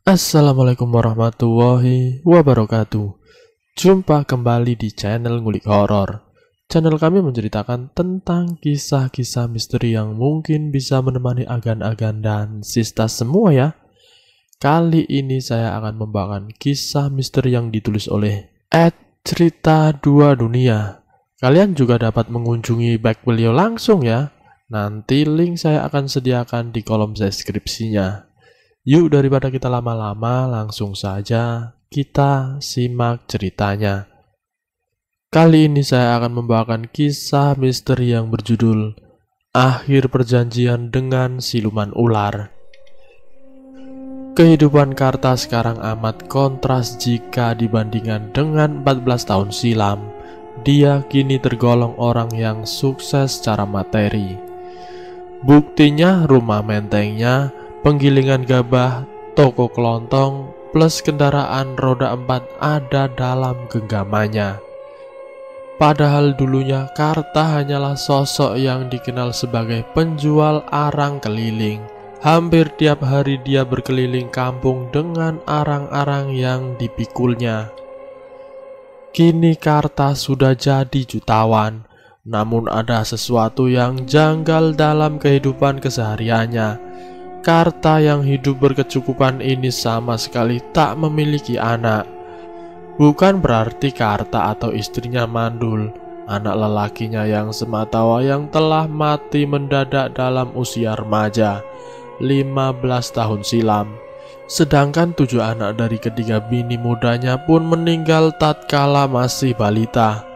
Assalamualaikum warahmatullahi wabarakatuh. Jumpa kembali di channel Ngulik Horor. Channel kami menceritakan tentang kisah-kisah misteri yang mungkin bisa menemani agan-agan dan sista semua ya. Kali ini saya akan membawakan kisah misteri yang ditulis oleh Cerita Dua Dunia. Kalian juga dapat mengunjungi back beliau langsung ya. Nanti link saya akan sediakan di kolom deskripsinya. Yuk, daripada kita lama-lama, langsung saja kita simak ceritanya. Kali ini saya akan membawakan kisah misteri yang berjudul Akhir Perjanjian dengan Siluman Ular. Kehidupan Karta sekarang amat kontras jika dibandingkan dengan 14 tahun silam. Dia kini tergolong orang yang sukses secara materi. Buktinya rumah mentengnya, penggilingan gabah, toko kelontong, plus kendaraan roda 4 ada dalam genggamannya. Padahal dulunya Karta hanyalah sosok yang dikenal sebagai penjual arang keliling. Hampir tiap hari dia berkeliling kampung dengan arang-arang yang dipikulnya. Kini Karta sudah jadi jutawan, namun ada sesuatu yang janggal dalam kehidupan kesehariannya. Karta yang hidup berkecukupan ini sama sekali tak memiliki anak. Bukan berarti Karta atau istrinya mandul. Anak lelakinya yang sematawayang telah mati mendadak dalam usia remaja, 15 tahun silam. Sedangkan 7 anak dari ketiga bini mudanya pun meninggal tatkala masih balita.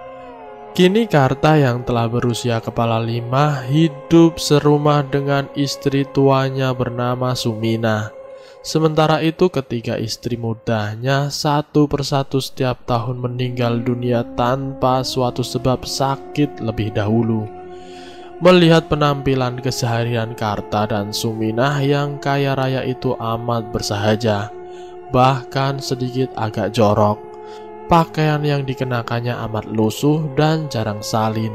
Kini Karta yang telah berusia kepala 5 hidup serumah dengan istri tuanya bernama Sumina. Sementara itu ketiga istri mudanya satu persatu setiap tahun meninggal dunia tanpa suatu sebab sakit lebih dahulu. Melihat penampilan keseharian Karta dan Sumina yang kaya raya itu amat bersahaja, bahkan sedikit agak jorok. Pakaian yang dikenakannya amat lusuh dan jarang salin.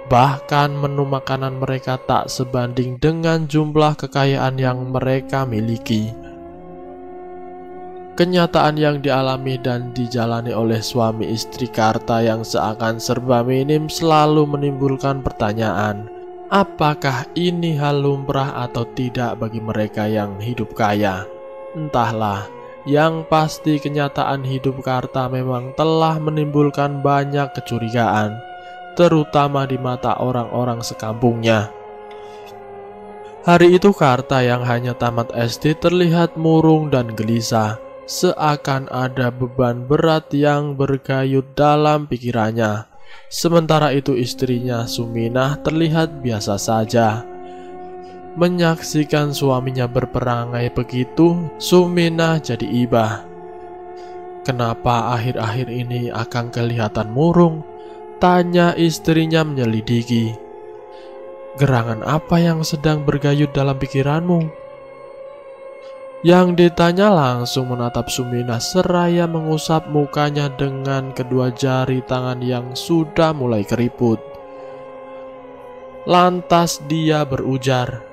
Bahkan menu makanan mereka tak sebanding dengan jumlah kekayaan yang mereka miliki. Kenyataan yang dialami dan dijalani oleh suami istri Karta yang seakan serba minim selalu menimbulkan pertanyaan, apakah ini hal lumrah atau tidak bagi mereka yang hidup kaya? Entahlah. Yang pasti kenyataan hidup Karta memang telah menimbulkan banyak kecurigaan, terutama di mata orang-orang sekampungnya. Hari itu Karta yang hanya tamat SD terlihat murung dan gelisah, seakan ada beban berat yang bergayut dalam pikirannya. Sementara itu istrinya Suminah terlihat biasa saja. Menyaksikan suaminya berperangai begitu, Suminah jadi ibah. Kenapa akhir-akhir ini Akang kelihatan murung? Tanya istrinya menyelidiki. Gerangan apa yang sedang bergayut dalam pikiranmu? Yang ditanya langsung menatap Suminah seraya mengusap mukanya dengan kedua jari tangan yang sudah mulai keriput. Lantas dia berujar,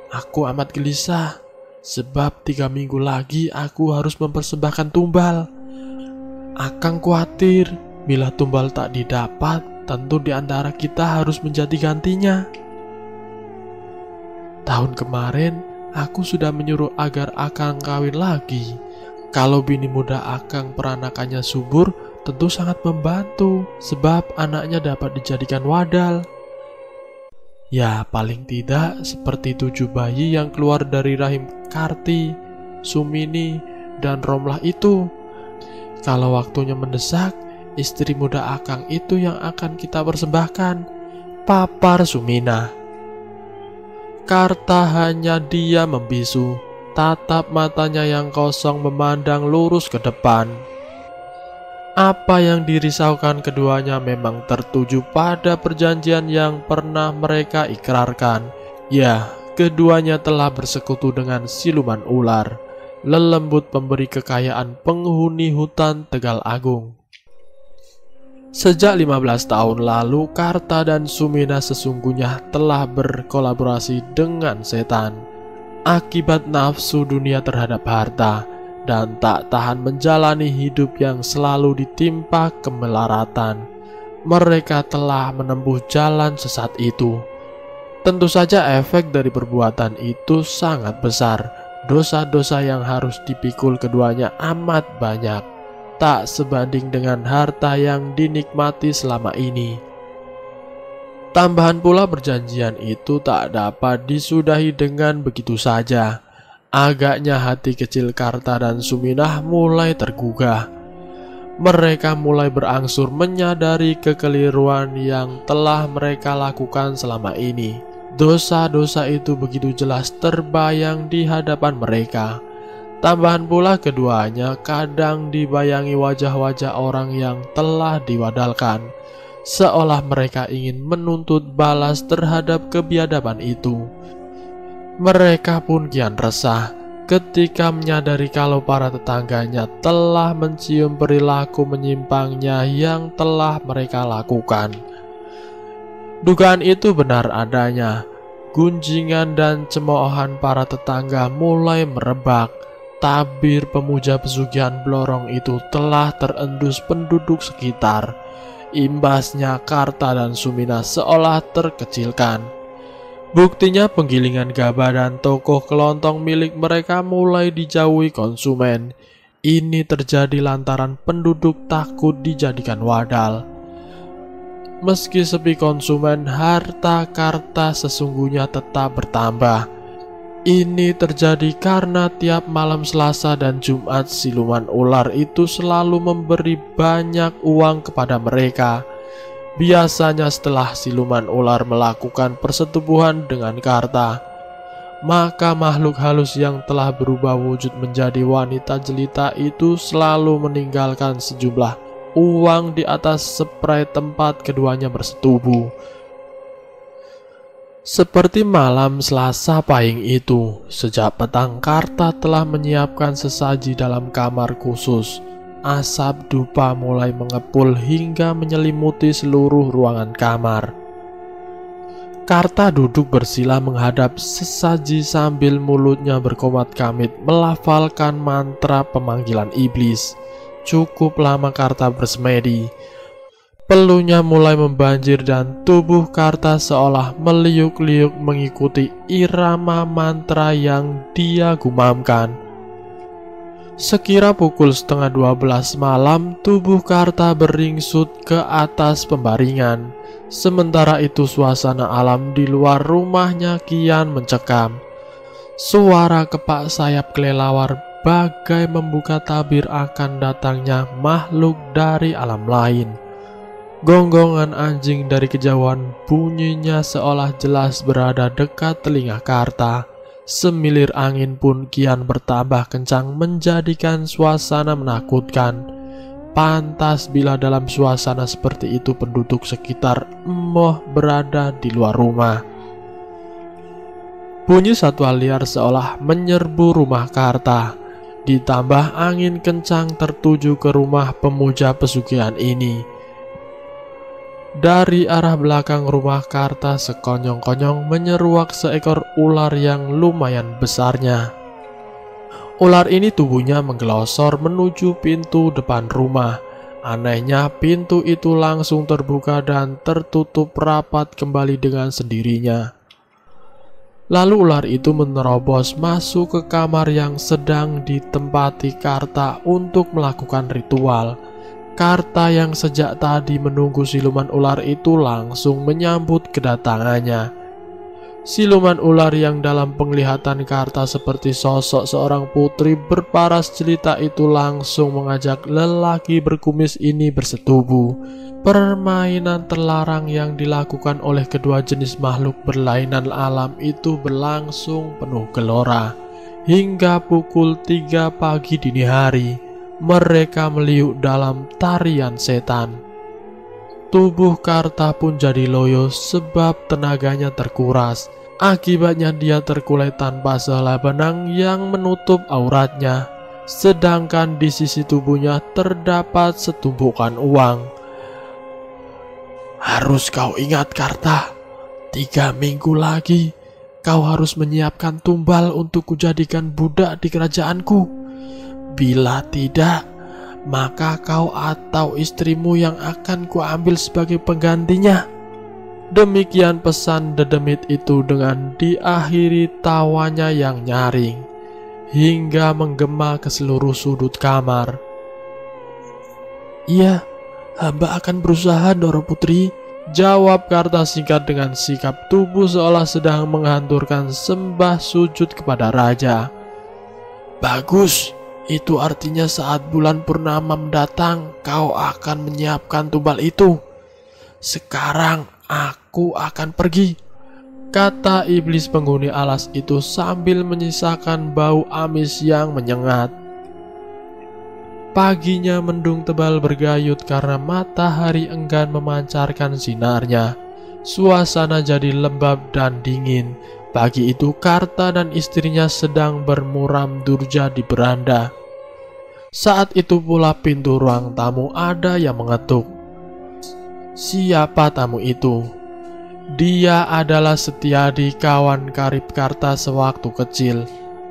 aku amat gelisah, sebab 3 minggu lagi aku harus mempersembahkan tumbal. Akang khawatir, bila tumbal tak didapat, tentu di antara kita harus menjadi gantinya. Tahun kemarin, aku sudah menyuruh agar Akang kawin lagi. Kalau bini muda Akang peranakannya subur, tentu sangat membantu, sebab anaknya dapat dijadikan wadal. Ya paling tidak seperti 7 bayi yang keluar dari rahim Karti, Sumini, dan Romlah itu. Kalau waktunya mendesak, istri muda Akang itu yang akan kita persembahkan, papar Sumina. Karta hanya diam membisu, tatap matanya yang kosong memandang lurus ke depan. Apa yang dirisaukan keduanya memang tertuju pada perjanjian yang pernah mereka ikrarkan. Ya, keduanya telah bersekutu dengan siluman ular, lelembut pemberi kekayaan penghuni hutan Tegal Agung. Sejak 15 tahun lalu, Karta dan Sumina sesungguhnya telah berkolaborasi dengan setan. Akibat nafsu dunia terhadap harta, dan tak tahan menjalani hidup yang selalu ditimpa kemelaratan. Mereka telah menempuh jalan sesat itu. Tentu saja efek dari perbuatan itu sangat besar. Dosa-dosa yang harus dipikul keduanya amat banyak, tak sebanding dengan harta yang dinikmati selama ini. Tambahan pula perjanjian itu tak dapat disudahi dengan begitu saja. Agaknya hati kecil Karta dan Suminah mulai tergugah. Mereka mulai berangsur menyadari kekeliruan yang telah mereka lakukan selama ini. Dosa-dosa itu begitu jelas terbayang di hadapan mereka. Tambahan pula keduanya kadang dibayangi wajah-wajah orang yang telah diwadalkan, seolah mereka ingin menuntut balas terhadap kebiadaban itu. Mereka pun kian resah ketika menyadari kalau para tetangganya telah mencium perilaku menyimpangnya yang telah mereka lakukan. Dugaan itu benar adanya. Gunjingan dan cemoohan para tetangga mulai merebak. Tabir pemuja pesugihan Blorong itu telah terendus penduduk sekitar. Imbasnya Karta dan Suminah seolah terkecilkan. Buktinya penggilingan gabah dan toko kelontong milik mereka mulai dijauhi konsumen. Ini terjadi lantaran penduduk takut dijadikan wadal. Meski sepi konsumen, harta Karta sesungguhnya tetap bertambah. Ini terjadi karena tiap malam Selasa dan Jumat siluman ular itu selalu memberi banyak uang kepada mereka. Biasanya setelah siluman ular melakukan persetubuhan dengan Karta, maka makhluk halus yang telah berubah wujud menjadi wanita jelita itu selalu meninggalkan sejumlah uang di atas spray tempat keduanya bersetubuh. Seperti malam Selasa pahing itu, sejak petang Karta telah menyiapkan sesaji dalam kamar khusus. Asap dupa mulai mengepul hingga menyelimuti seluruh ruangan kamar. Karta duduk bersila menghadap sesaji sambil mulutnya berkomat-kamit melafalkan mantra pemanggilan iblis. Cukup lama Karta bersemedi. Pelunya mulai membanjir dan tubuh Karta seolah meliuk-liuk mengikuti irama mantra yang dia gumamkan. Sekira pukul 11:30 malam, tubuh Karta beringsut ke atas pembaringan. Sementara itu suasana alam di luar rumahnya kian mencekam. Suara kepak sayap kelelawar bagai membuka tabir akan datangnya makhluk dari alam lain. Gonggongan anjing dari kejauhan bunyinya seolah jelas berada dekat telinga Karta. Semilir angin pun kian bertambah kencang menjadikan suasana menakutkan. Pantas bila dalam suasana seperti itu penduduk sekitar emoh berada di luar rumah. Bunyi satwa liar seolah menyerbu rumah Karta. Ditambah angin kencang tertuju ke rumah pemuja pesugihan ini. Dari arah belakang rumah Karta sekonyong-konyong menyeruak seekor ular yang lumayan besarnya. Ular ini tubuhnya menggelosor menuju pintu depan rumah. Anehnya pintu itu langsung terbuka dan tertutup rapat kembali dengan sendirinya. Lalu ular itu menerobos masuk ke kamar yang sedang ditempati Karta untuk melakukan ritual. Karta yang sejak tadi menunggu siluman ular itu langsung menyambut kedatangannya. Siluman ular yang dalam penglihatan Karta seperti sosok seorang putri berparas jelita itu langsung mengajak lelaki berkumis ini bersetubuh. Permainan terlarang yang dilakukan oleh kedua jenis makhluk berlainan alam itu berlangsung penuh gelora. Hingga pukul 3 pagi dini hari, mereka meliuk dalam tarian setan. Tubuh Karta pun jadi loyo sebab tenaganya terkuras. Akibatnya dia terkulai tanpa sehelai benang yang menutup auratnya. Sedangkan di sisi tubuhnya terdapat setumpukan uang. Harus kau ingat Karta, 3 minggu lagi kau harus menyiapkan tumbal untuk kujadikan budak di kerajaanku. Bila tidak, maka kau atau istrimu yang akan kuambil sebagai penggantinya." Demikian pesan dedemit itu dengan diakhiri tawanya yang nyaring hingga menggema ke seluruh sudut kamar. "Iya, hamba akan berusaha, Doro Putri," jawab Karta singkat dengan sikap tubuh seolah sedang menghanturkan sembah sujud kepada raja. "Bagus, itu artinya saat bulan purnama mendatang kau akan menyiapkan tumbal itu. Sekarang aku akan pergi," kata iblis penghuni alas itu sambil menyisakan bau amis yang menyengat. Paginya mendung tebal bergayut karena matahari enggan memancarkan sinarnya. Suasana jadi lembab dan dingin. Pagi itu Karta dan istrinya sedang bermuram durja di beranda. Saat itu pula pintu ruang tamu ada yang mengetuk. Siapa tamu itu? Dia adalah Setiadi, kawan karib Karta sewaktu kecil.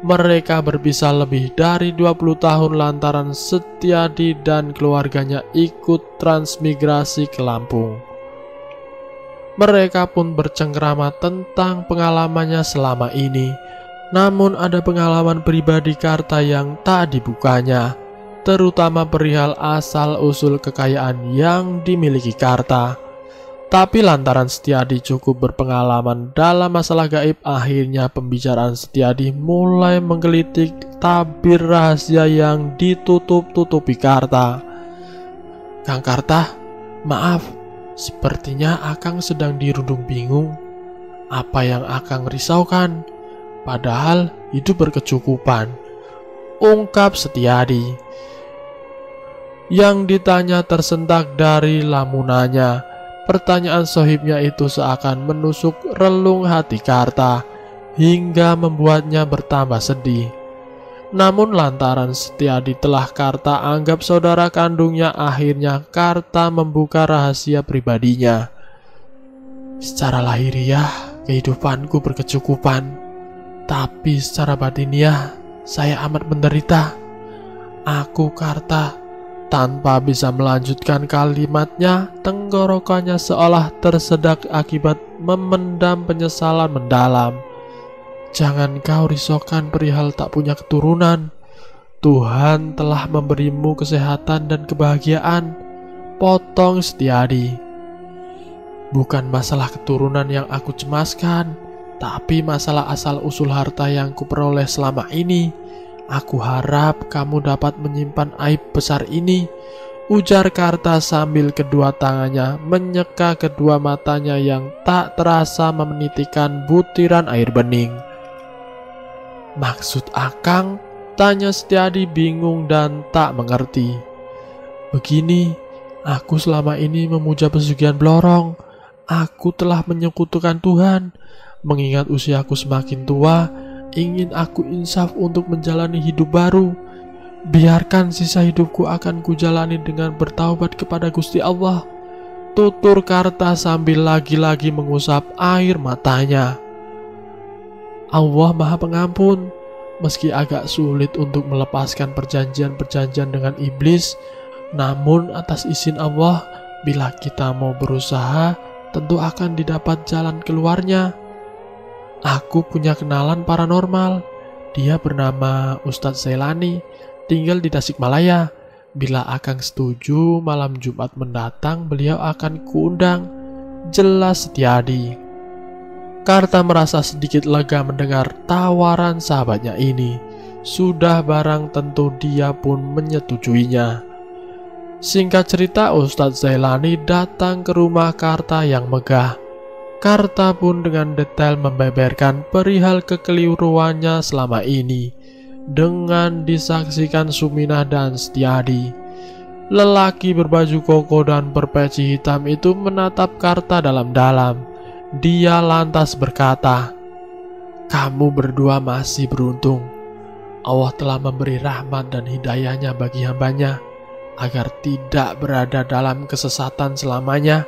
Mereka berpisah lebih dari 20 tahun lantaran Setiadi dan keluarganya ikut transmigrasi ke Lampung. Mereka pun bercengkrama tentang pengalamannya selama ini. Namun ada pengalaman pribadi Karta yang tak dibukanya, terutama perihal asal-usul kekayaan yang dimiliki Karta. Tapi lantaran Setiadi cukup berpengalaman dalam masalah gaib, akhirnya pembicaraan Setiadi mulai menggelitik tabir rahasia yang ditutup-tutupi Karta. "Kang Karta, maaf, sepertinya Akang sedang dirundung bingung. Apa yang Akang risaukan? Padahal hidup berkecukupan," ungkap Setiadi. Yang ditanya tersentak dari lamunannya. Pertanyaan sohibnya itu seakan menusuk relung hati Karta hingga membuatnya bertambah sedih. Namun lantaran Setiadi telah Karta anggap saudara kandungnya, akhirnya Karta membuka rahasia pribadinya. "Secara lahiriah kehidupanku berkecukupan, tapi secara batiniah saya amat menderita. Aku Karta." Tanpa bisa melanjutkan kalimatnya, tenggorokannya seolah tersedak akibat memendam penyesalan mendalam. "Jangan kau risaukan perihal tak punya keturunan. Tuhan telah memberimu kesehatan dan kebahagiaan," potong Setiadi. "Bukan masalah keturunan yang aku cemaskan, tapi masalah asal-usul harta yang kuperoleh selama ini. Aku harap kamu dapat menyimpan aib besar ini," ujar Karta sambil kedua tangannya menyeka kedua matanya yang tak terasa menitikan butiran air bening. "Maksud Akang?" tanya Setiadi bingung dan tak mengerti. "Begini, aku selama ini memuja pesugihan Blorong. Aku telah menyekutukan Tuhan. Mengingat usiaku semakin tua, ingin aku insaf untuk menjalani hidup baru. Biarkan sisa hidupku akan kujalani dengan bertaubat kepada Gusti Allah," tutur Karta sambil lagi-lagi mengusap air matanya. Allah Maha Pengampun. Meski agak sulit untuk melepaskan perjanjian-perjanjian dengan iblis, namun atas izin Allah, bila kita mau berusaha, tentu akan didapat jalan keluarnya. Aku punya kenalan paranormal. Dia bernama Ustadz Zailani, tinggal di Tasikmalaya. Bila Akang setuju, malam Jumat mendatang beliau akan kuundang, jelas Setiadi. Karta merasa sedikit lega mendengar tawaran sahabatnya ini. Sudah barang tentu dia pun menyetujuinya. Singkat cerita, Ustadz Zailani datang ke rumah Karta yang megah. Karta pun dengan detail membeberkan perihal kekeliruannya selama ini dengan disaksikan Suminah dan Setiadi. Lelaki berbaju koko dan berpeci hitam itu menatap Karta dalam-dalam. Dia lantas berkata, "Kamu berdua masih beruntung. Allah telah memberi rahmat dan hidayahnya bagi hambanya agar tidak berada dalam kesesatan selamanya."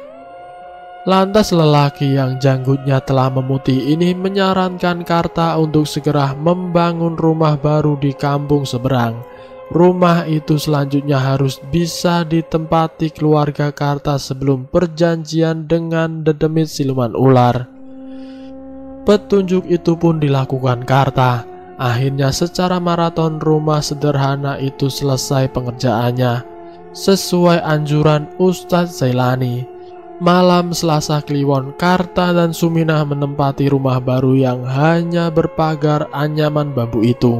Lantas lelaki yang janggutnya telah memutih ini menyarankan Karta untuk segera membangun rumah baru di kampung seberang, Rumah itu selanjutnya harus bisa ditempati keluarga Karta sebelum perjanjian dengan dedemit siluman ular. Petunjuk itu pun dilakukan Karta. Akhirnya secara maraton rumah sederhana itu selesai pengerjaannya sesuai anjuran Ustadz Zailani. Malam Selasa Kliwon, Karta dan Suminah menempati rumah baru yang hanya berpagar anyaman bambu itu.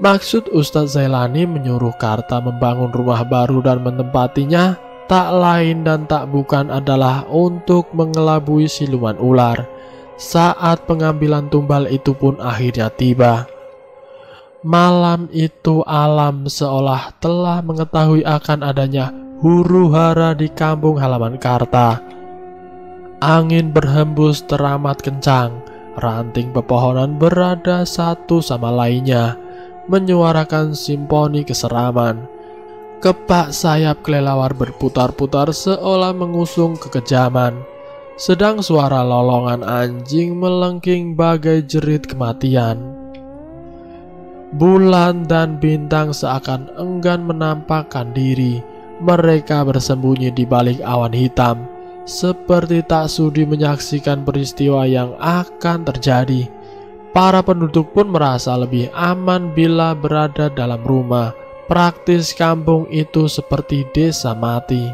Maksud Ustadz Zailani menyuruh Karta membangun rumah baru dan menempatinya tak lain dan tak bukan adalah untuk mengelabui siluman ular. Saat pengambilan tumbal itu pun akhirnya tiba. Malam itu alam seolah telah mengetahui akan adanya huru-hara di kampung halaman Karta. Angin berhembus teramat kencang, ranting pepohonan berada satu sama lainnya, menyuarakan simfoni keseraman. Kepak sayap kelelawar berputar-putar seolah mengusung kekejaman, sedang suara lolongan anjing melengking bagai jerit kematian. Bulan dan bintang seakan enggan menampakkan diri. Mereka bersembunyi di balik awan hitam, seperti tak sudi menyaksikan peristiwa yang akan terjadi. Para penduduk pun merasa lebih aman bila berada dalam rumah. Praktis kampung itu seperti desa mati.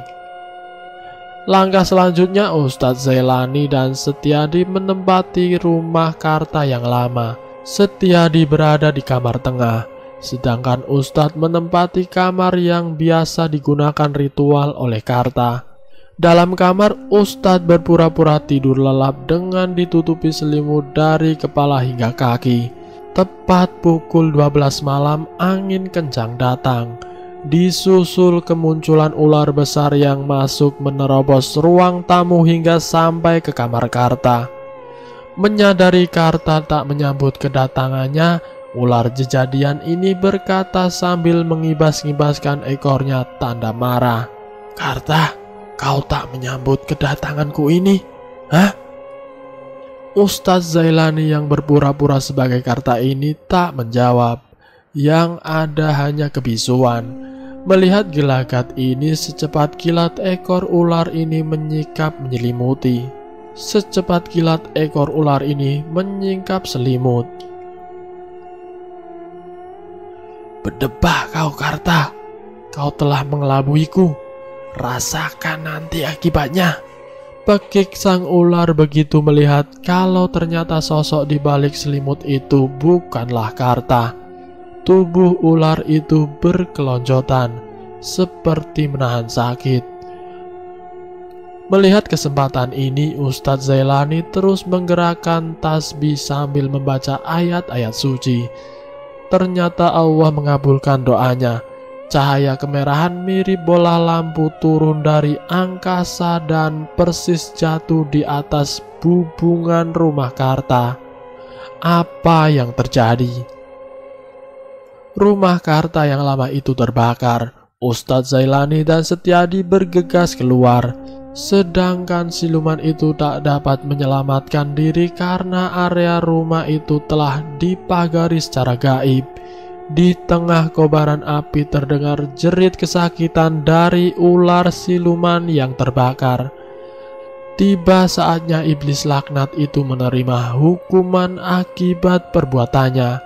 Langkah selanjutnya Ustadz Zailani dan Setiadi menempati rumah Karta yang lama. Setiadi berada di kamar tengah, sedangkan Ustadz menempati kamar yang biasa digunakan ritual oleh Karta. Dalam kamar, Ustadz berpura-pura tidur lelap dengan ditutupi selimut dari kepala hingga kaki. Tepat pukul 12 malam, angin kencang datang, disusul kemunculan ular besar yang masuk menerobos ruang tamu hingga sampai ke kamar Karta. Menyadari Karta tak menyambut kedatangannya, ular jejadian ini berkata sambil mengibas-ngibaskan ekornya tanda marah. "Karta, kau tak menyambut kedatanganku ini? Hah?" Ustadz Zailani yang berpura-pura sebagai Karta ini tak menjawab. Yang ada hanya kebisuan. Melihat gelagat ini, secepat kilat ekor ular ini menyingkap menyelimuti. Secepat kilat ekor ular ini menyingkap selimut. "Berdebah kau Karta, kau telah mengelabuiku. Rasakan nanti akibatnya." Pekik sang ular begitu melihat kalau ternyata sosok di balik selimut itu bukanlah Karta. Tubuh ular itu berkelonjotan, seperti menahan sakit. Melihat kesempatan ini, Ustadz Zailani terus menggerakkan tasbih sambil membaca ayat-ayat suci. Ternyata Allah mengabulkan doanya. Cahaya kemerahan mirip bola lampu turun dari angkasa dan persis jatuh di atas bubungan rumah Karta. Apa yang terjadi? Rumah Karta yang lama itu terbakar. Ustadz Zailani dan Setiadi bergegas keluar, sedangkan siluman itu tak dapat menyelamatkan diri karena area rumah itu telah dipagari secara gaib. Di tengah kobaran api terdengar jerit kesakitan dari ular siluman yang terbakar. Tiba saatnya iblis laknat itu menerima hukuman akibat perbuatannya.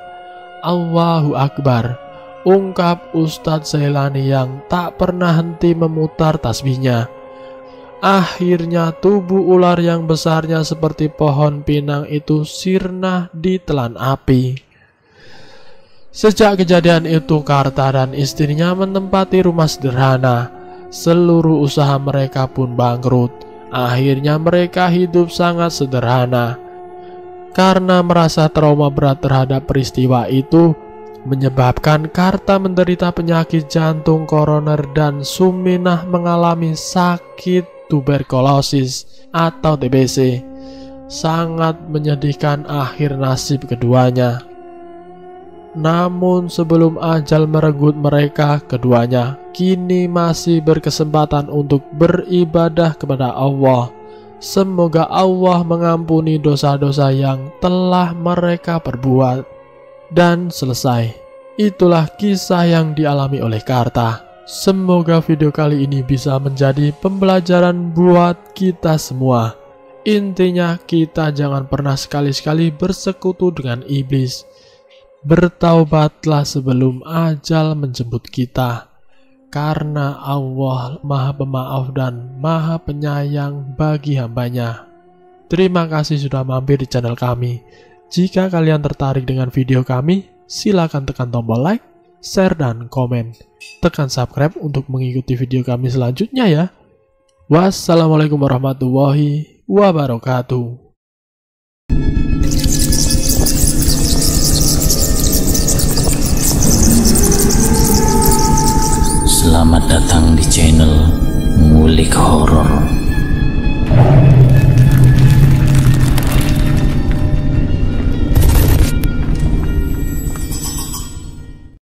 Allahu Akbar, ungkap Ustadz Zailani yang tak pernah henti memutar tasbihnya. Akhirnya tubuh ular yang besarnya seperti pohon pinang itu sirna ditelan api. Sejak kejadian itu, Karta dan istrinya menempati rumah sederhana. Seluruh usaha mereka pun bangkrut. Akhirnya mereka hidup sangat sederhana. Karena merasa trauma berat terhadap peristiwa itu, menyebabkan Karta menderita penyakit jantung koroner dan Suminah mengalami sakit tuberkulosis atau TBC. Sangat menyedihkan akhir nasib keduanya. Namun sebelum ajal merenggut mereka, keduanya kini masih berkesempatan untuk beribadah kepada Allah. Semoga Allah mengampuni dosa-dosa yang telah mereka perbuat. Dan selesai. Itulah kisah yang dialami oleh Karta. Semoga video kali ini bisa menjadi pembelajaran buat kita semua. Intinya kita jangan pernah sekali-sekali bersekutu dengan iblis. Bertaubatlah sebelum ajal menjemput kita. Karena Allah Maha Pemaaf dan Maha Penyayang bagi hambanya. Terima kasih sudah mampir di channel kami. Jika kalian tertarik dengan video kami, silakan tekan tombol like, share, dan komen. Tekan subscribe untuk mengikuti video kami selanjutnya ya. Wassalamualaikum warahmatullahi wabarakatuh. Selamat datang di channel Ngulik Horor.